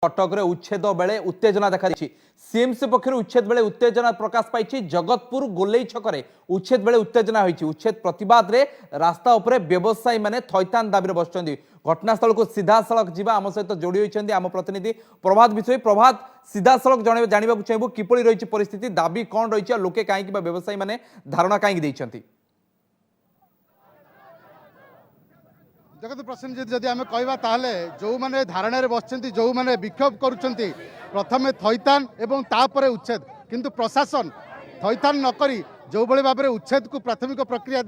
कटक रे उच्छेद बेले उत्तेजना देखा सीएमसी पक्षर उच्छेद बेले उत्तेजना प्रकाश पाई जगतपुर गोलेई छकरे उच्छेद बेले उत्तेजना होती उच्छेद प्रतिवाद रे रास्ता उपरे व्यवसायी माने थैतान दाबी बसुंट घटनास्थल को सीधा सड़क जीवा आम सहित जोड़ी होती आम प्रतिनिधि प्रभात विषय प्रभात सीधा सड़क जानवा चाहबू किपरि रही परिस्थिति दाबी कौन रही लोके कहीं व्यवसायी माने धारणा कहीं देइछंती। जगत प्रसन्न जदि आम कहवा ताहले जो माने धारणा बस जो माने विक्षोभ करुँच प्रथमे थैतान एवं तापर उच्छेद किंतु प्रशासन थैतान नक जो भाई भाव में उच्छेद को प्राथमिक प्रक्रिया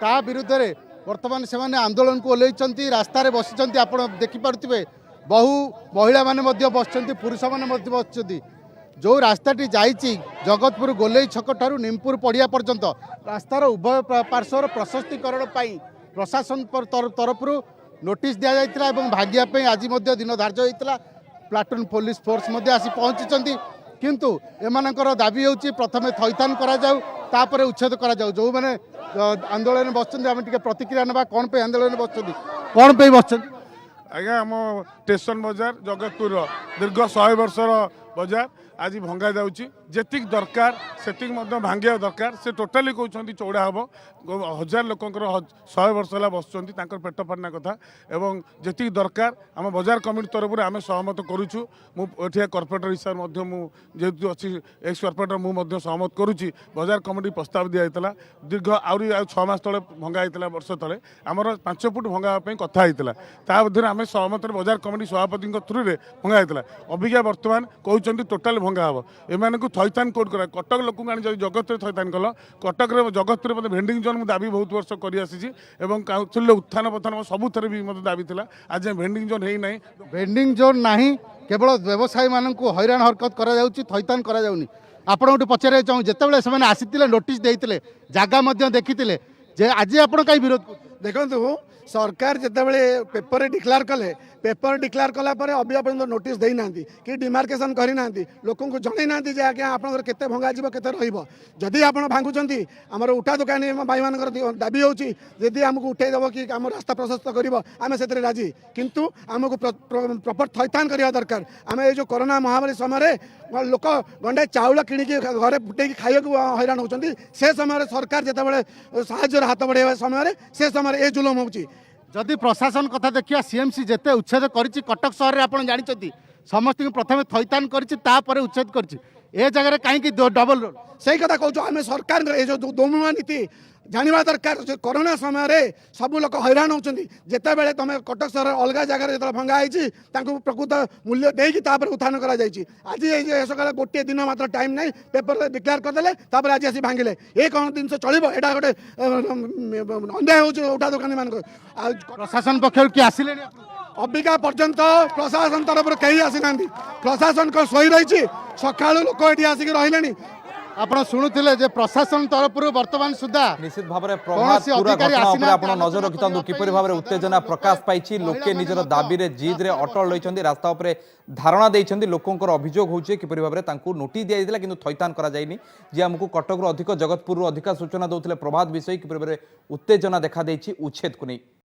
ता विरुद्ध में वर्तमान से आंदोलन को ओल्लैंट रास्तार बसी आप देखिपे बहु महिला माने बस पुरुष मैंने बस जो रास्ताटी जाइए जगतपुर गोलेई छक ठारू निमपुर पड़िया पर्यंत रास्तार उभय पार्श्वर प्रशस्तीकरण प्रशासन तरफ नोटिस दि जाता भाग्यापी आज दिन धार्य होता प्लाटून पुलिस फोर्स आसी पहुंची किंतु एमानकर दाबी होची प्रथमे थैतान करा जाऊ तापर उच्छेद करा जाऊ जो माने आंदोलन बसचंदी आम टिके प्रतिक्रिया नबा कोन पे आंदोलन बसचंदी कोन पे बसचंदी आज्ञा आम स्टेशन बाजार जगतपुर दीर्घ 100 वर्षर बाजार आज भंगा जाऊँगी जेतिक दरकार सेतिक भांगिया दरकार से टोटाली कहते चौड़ा हम 1000 लोकंर 100 वर्ष है बसुँच पेट पाटना कथा एवं जीक दरकार आम बाजार कमिटी तरफ आम सहमत करुचु मुझे कर्पोरेटर हिसाब से जेहतु अच्छी एक्स कर्पोरेटर मुझे सहमत करुच्ची बाजार कमिटी प्रस्ताव दिखाई दीर्घ आहरी 6 मास तले भंगा होता वर्ष तले आमर 5 फुट भंगापी कथा होता मध्य आम सहमत बाजार कमिटी सभापति थ्रु में भंगा होता अबिका बर्तमान कहते टोटाल भंगा हम एम थैतान कोड कर कटक लोक जगत थैतान कल कटक जगत में भेंडिंग जोन दाबी बहुत वर्ष कर काउंसिल उत्थान पथान सबुथ भी मतलब दाबी था आज भेंडिंग जोन है ना भेंडिंग जोन नहीं केवल व्यवसायी मान हैरान हरकत थैतान कर पचारे चाहूँ जिते से आसी नोटिस देते जगह देखी आज आप विरोध देखो सरकार जितेबाला पेपर डिक्लेयर कले पेपर डिक्लेयर कलापर अभी पर्यटन नोटिस देना कि डिमार्केसन करना लोक जन ना जे आज्ञा आप भंगा के जदि आप भांगुंट आम उठा दुकानी भाई मान दाबी होती आमको उठेदेव कि आम रास्ता प्रशस्त करें से राजी किंतु आमको प्रॉपर थैतान करवा दरकार आम ये जो कोरोना महामारी समय लोक गंडे चाउल किणिकी घरे फुटे खाइबा हैरान होती से समय सरकार जितेबाला साहाय्य हाथ बढ़ावा समय से समय ये जुलम होची जदि प्रशासन कथा देखिए सीएमसी जिते उच्छेद करिछि कटक शहर में आपन जानते समस्त प्रथमे थैतान करिछि उच्छेद करिछि ए जगह कहीं डबल रोड सही कथा कहूँ आम सरकार जो दोमुआ नीति जानवा दरकार कोरोना समय सब लोग हैरान होती जिते बड़े तुम कटक सहर अलग जगह जो भंगा होती प्रकृत मूल्य देकर उत्थान कर आज सकाल गोटे दिन मात्र टाइम नहीं पेपर डिक्लेयर करदे आज आसी भांगिले ये कौन जिन चलो यहाँ गोटे अन्याय हो उठा दुकानी मान प्रशासन पक्ष किए आसिले अबिका पर्यंत प्रशासन तरफ कहीं आसीना प्रशासन को शोई रही सका लोक ये आसिक रही आपण शुणुले जे प्रशासन तरफ वर्तमान सुधा निश्चित भाव में प्रभात पूरा घटना उपर नजर रखिथां किपरि भाव में उत्तेजना प्रकाश पाई लोके निजर दाबी रे जिद रे अटल रही रास्ता उपरे धारणा देइछन्ती लोकंकर अभियोग होचे किपरि भाव में तांकू नोटिस दिया जायतिला किंतु थैतान करा जायनी जे हमकु कटक अधिक जगतपुर अधिक सूचना दउथिले प्रभात विषय किपरि भाव में उत्तेजना देखा देइछि उच्छेद को नहीं।